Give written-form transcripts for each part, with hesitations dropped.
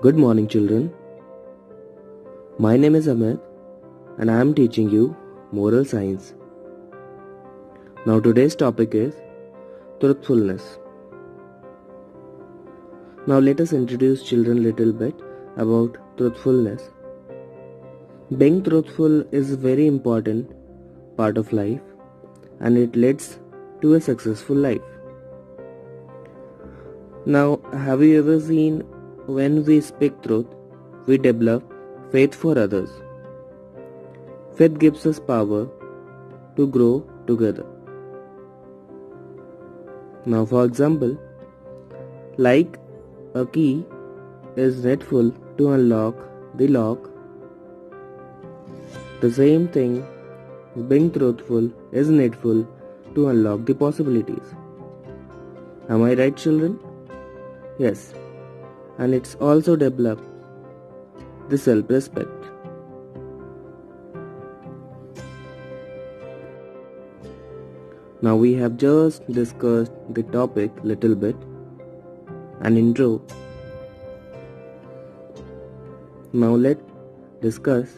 Good morning, children. My name is Amit and I am teaching you moral science. Now, today's topic is truthfulness. Now, let us introduce children a little bit about truthfulness. Being truthful is a very important part of life and it leads to a successful life. Now, have you ever seen when we speak truth, we develop faith for others. Faith gives us power to grow together. Now, for example, like a key is needful to unlock the lock, the same thing, being truthful is needful to unlock the possibilities. Am I right, children? Yes. And it's also developed the self-respect. Now we have just discussed the topic little bit, an intro. Now let's discuss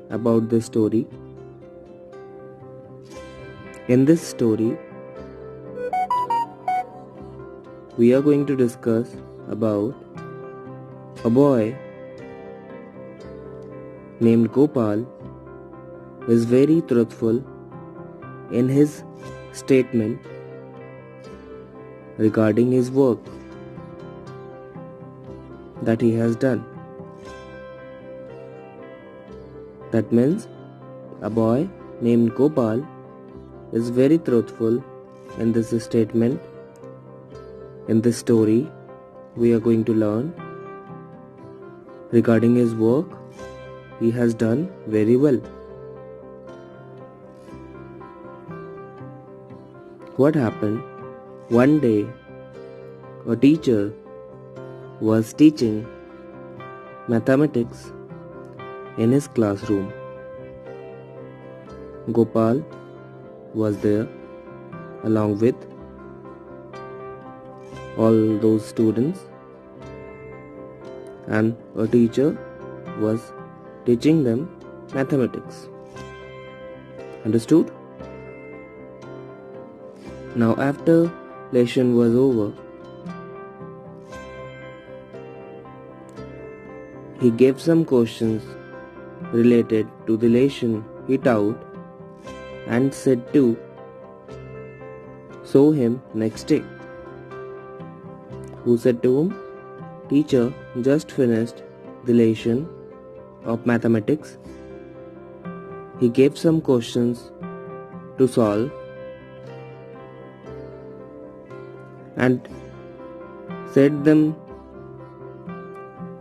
about this story. In this story, we are going to discuss about a boy named Gopal is very truthful in his statement regarding his work that he has done. That means a boy named Gopal is very truthful in this statement. In this story, we are going to learn regarding his work, he has done very well. What happened? One day, a teacher was teaching mathematics in his classroom. Gopal was there along with all those students, and a teacher was teaching them mathematics. Understood? Now after lesson was over, he gave some questions related to the lesson he taught and said to show him next day. Who said to him, "Teacher just finished the lesson of mathematics. He gave some questions to solve and said them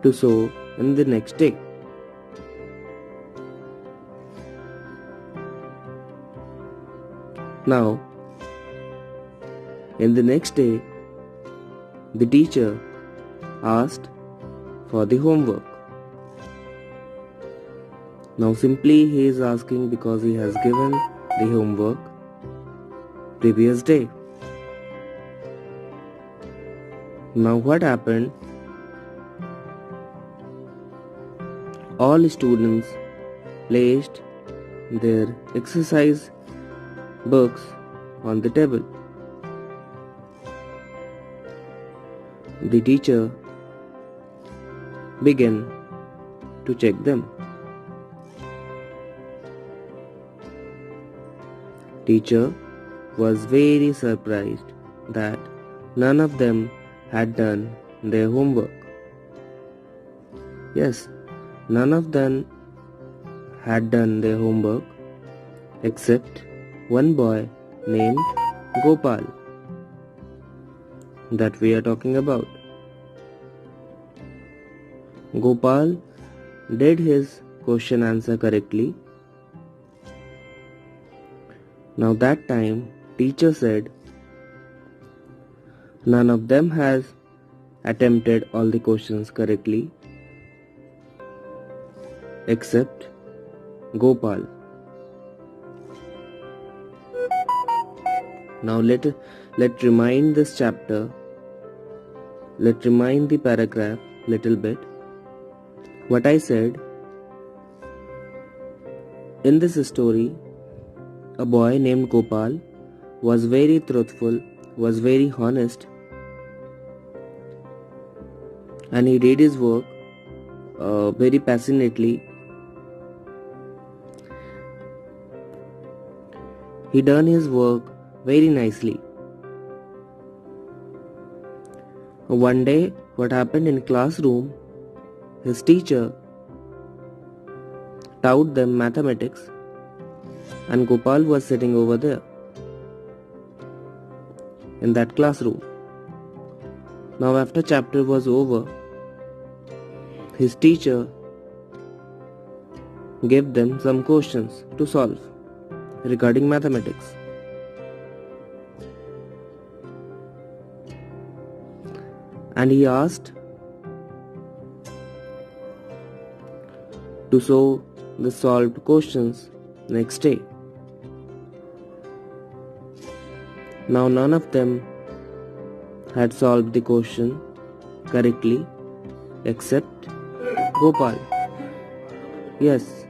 to show in the next day." Now, in the next day, the teacher asked for the homework. Now simply he is asking because he has given the homework previous day. Now what happened? All students placed their exercise books on the table. The teacher began to check them. Teacher was very surprised that none of them had done their homework. Yes, none of them had done their homework except one boy named Gopal that we are talking about. Gopal did his question answer correctly. Now that time teacher said, none of them has attempted all the questions correctly except Gopal. Now let's remind this chapter. Let's remind the paragraph little bit. what I said. In this story, a boy named Gopal was very truthful, was very honest, and he did his work very passionately. He done his work very nicely. One day, what happened in classroom, his teacher taught them mathematics and Gopal was sitting over there in that classroom. Now after chapter was over, his teacher gave them some questions to solve regarding mathematics. And he asked to show the solved questions next day. Now none of them had solved the question correctly except Gopal. Yes.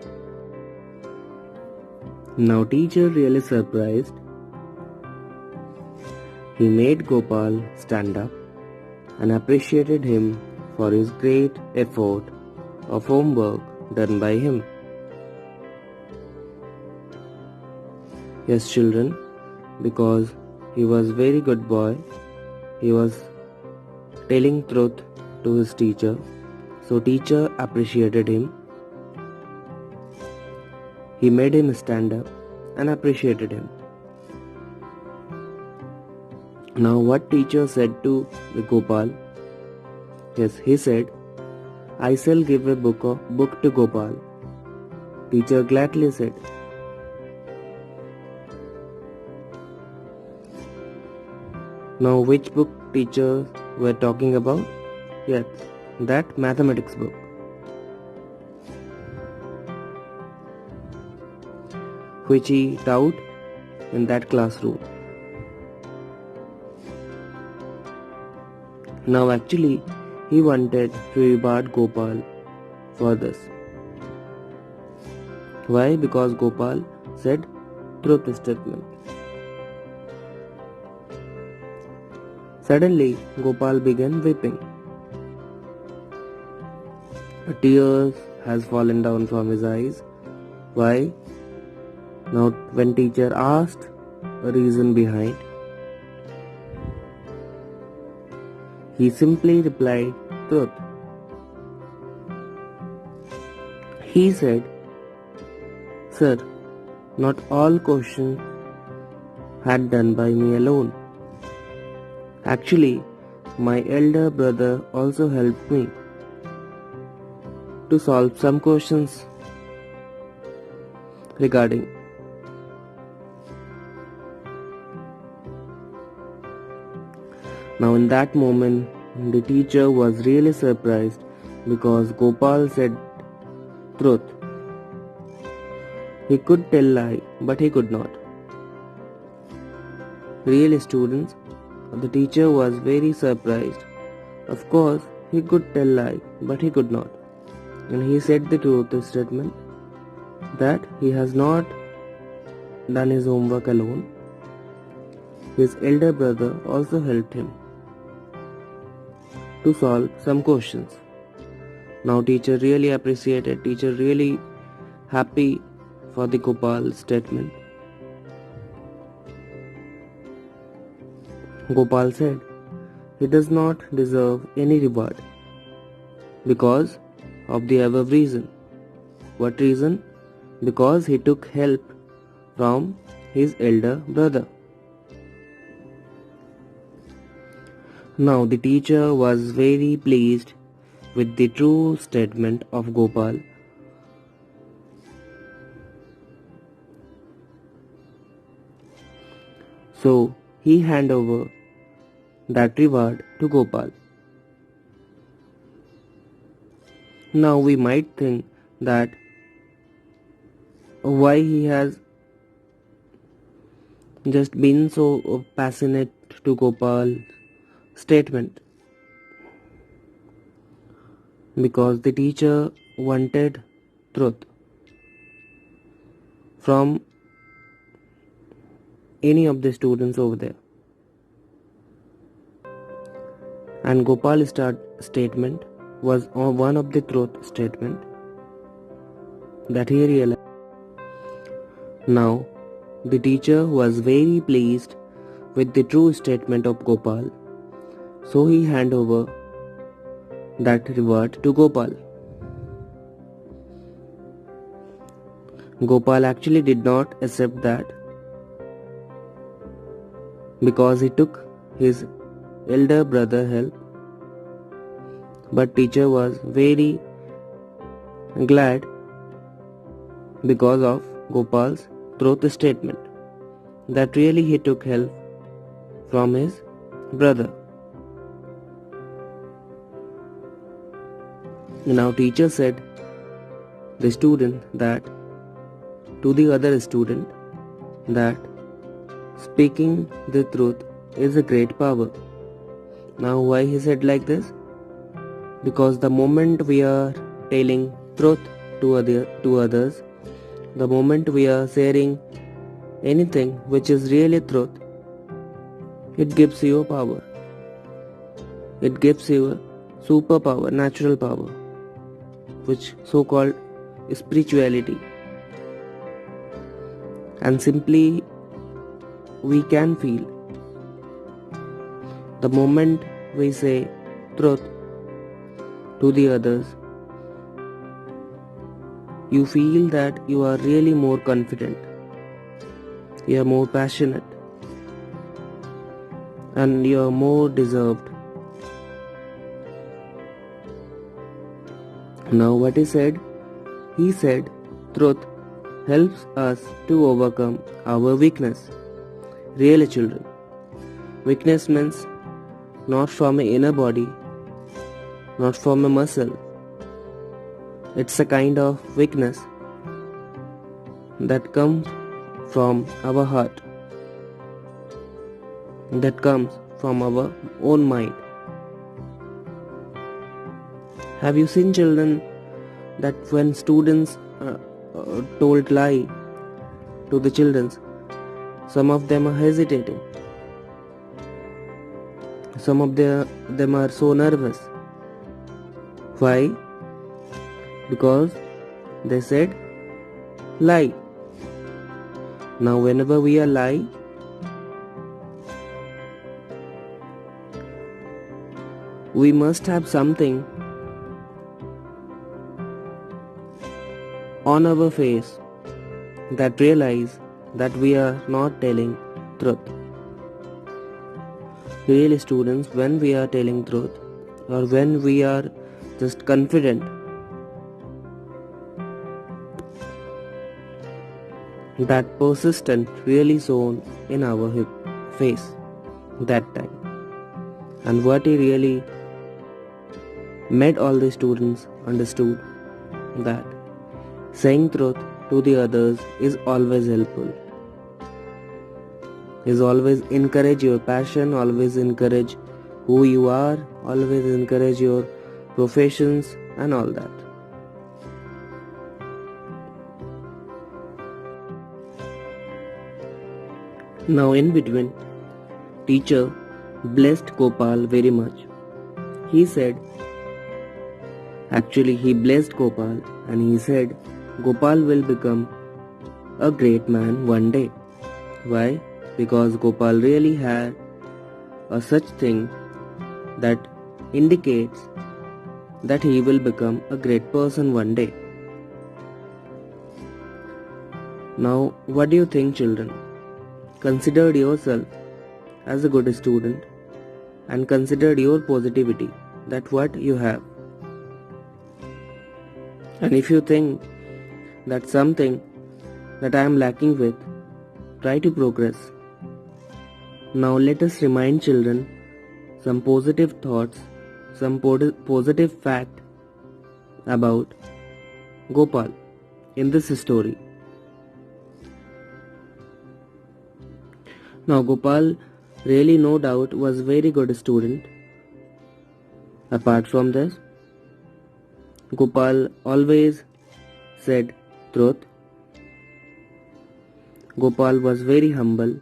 Now teacher really surprised. He made Gopal stand up and appreciated him for his great effort of homework done by him. Yes, children, because he was very good boy, he was telling truth to his teacher, so teacher appreciated him. He made him stand up and appreciated him. Now what teacher said to the Gopal? Yes, he said, I shall give a book to Gopal. Teacher gladly said. Now which book teachers were talking about? Yes, that mathematics book. Which he taught in that classroom. Now actually, he wanted to reward Gopal for this. Why? Because Gopal said truth statement. Suddenly, Gopal began weeping. Tears has fallen down from his eyes. Why? Now when teacher asked a reason behind, he simply replied truth. He said, Sir, not all questions had done by me alone. Actually, my elder brother also helped me to solve some questions regarding. Now in that moment, the teacher was really surprised because Gopal said truth. He could tell lie, but he could not. Really, students, the teacher was very surprised. Of course, he could tell lie, but he could not. And he said the truth statement that he has not done his homework alone. His elder brother also helped him to solve some questions. Now teacher really appreciated, teacher really happy for the Gopal statement. Gopal said, he does not deserve any reward because of the above reason. What reason? Because he took help from his elder brother. Now the teacher was very pleased with the true statement of Gopal. So he handed over that reward to Gopal. Now we might think that why he has just been so passionate to Gopal's statement. Because the teacher wanted truth from any of the students over there. And Gopal's statement was one of the truth statement that he realized. Now, the teacher was very pleased with the true statement of Gopal, so he handed over that reward to Gopal. Gopal actually did not accept that because he took his elder brother help, but teacher was very glad because of Gopal's truth statement that really he took help from his brother. Now teacher said the student that to the other student that speaking the truth is a great power. Now why he said like this? Because the moment we are telling truth to others, the moment we are sharing anything which is really truth, it gives you power. It gives you a superpower, natural power, which so-called spirituality. And simply we can feel the moment we say truth to the others, you feel that you are really more confident, you are more passionate, and you are more deserved. Now what he said? He said truth helps us to overcome our weakness. Really children, weakness means not from an inner body, not from a muscle. It's a kind of weakness that comes from our heart, that comes from our own mind. Have you seen children that when students told lie to the children, some of them are hesitating, some of them are so nervous. Why? Because they said lie. Now whenever we are lie, we must have something on our face that realize that we are not telling truth. Really students, when we are telling truth or when we are just confident, that persistent really shown in our face that time. And what he really made all the students understood that saying truth to the others is always helpful, is always encourage your passion, always encourage who you are, always encourage your professions and all that. Now in between, teacher blessed Gopal very much. He said, actually he blessed Gopal and he said, Gopal will become a great man one day. Why? Because Gopal really had a such thing that indicates that he will become a great person one day. Now, what do you think, children? Consider yourself as a good student and consider your positivity, that what you have. And if you think that something that I am lacking with, try to progress. Now let us remind children some positive thoughts, some positive fact about Gopal in this story. Now Gopal really no doubt was very good student. Apart from this, Gopal always said truth. Gopal was very humble.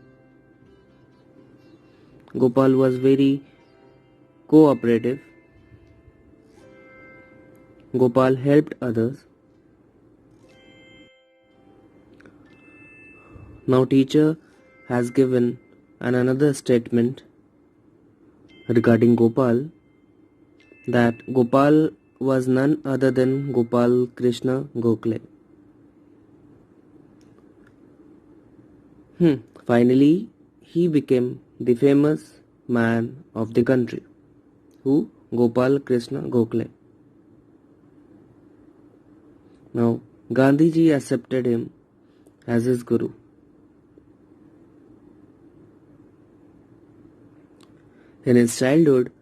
Gopal was very cooperative. Gopal helped others. Now teacher has given another statement regarding Gopal, that Gopal was none other than Gopal Krishna Gokhale. Finally, he became the famous man of the country. Who? Gopal Krishna Gokhale. Now, Gandhiji accepted him as his guru. In his childhood,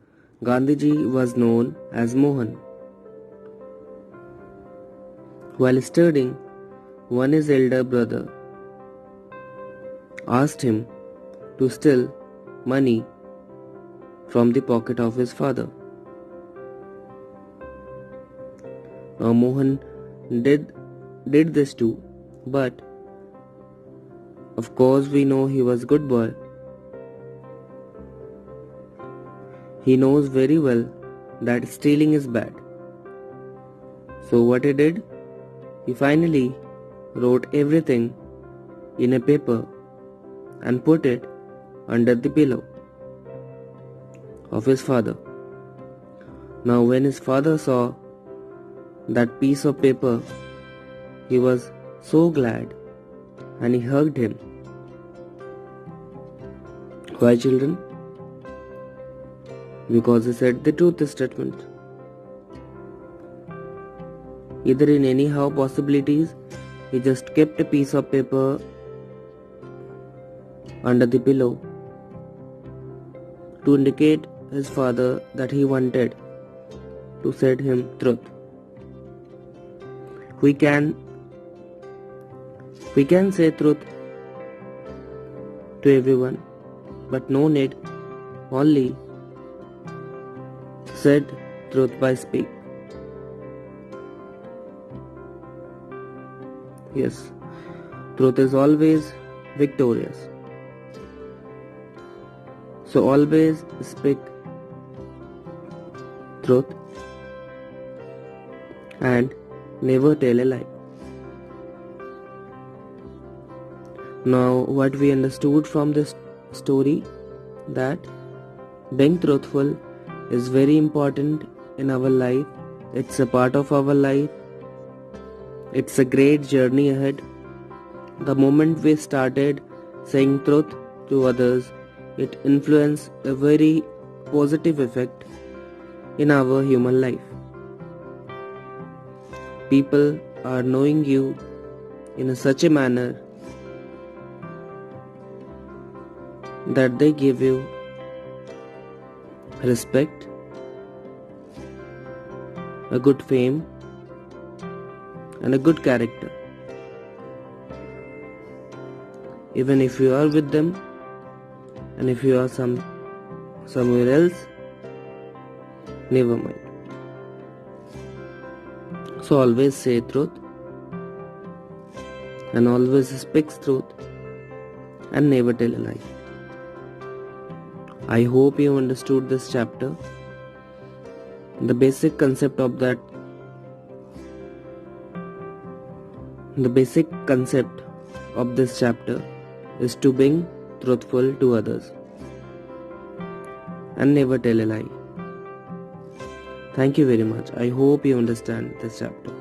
Gandhiji was known as Mohan. While studying, his elder brother asked him to steal money from the pocket of his father. Now Mohan did this too, but of course we know he was a good boy. He knows very well that stealing is bad. So what he did? He finally wrote everything in a paper and put it under the pillow of his father. Now when his father saw that piece of paper, he was so glad and he hugged him. Why, children? Because he said the truth statement. Either in anyhow possibilities, he just kept a piece of paper under the pillow to indicate his father that he wanted to say him truth. We can say truth to everyone, but no need only said truth by speak. Yes, truth is always victorious. So always speak truth and never tell a lie. Now what we understood from this story, that being truthful is very important in our life. It's a part of our life. It's a great journey ahead. The moment we started saying truth to others, it influences a very positive effect in our human life. People are knowing you in such a manner that they give you respect, a good fame, and a good character. Even if you are with them, and if you are somewhere else, never mind. So always say truth and always speak truth and never tell a lie. I hope you understood this chapter. The basic concept of this chapter is to being truthful to others and never tell a lie. Thank you very much. I hope you understand this chapter.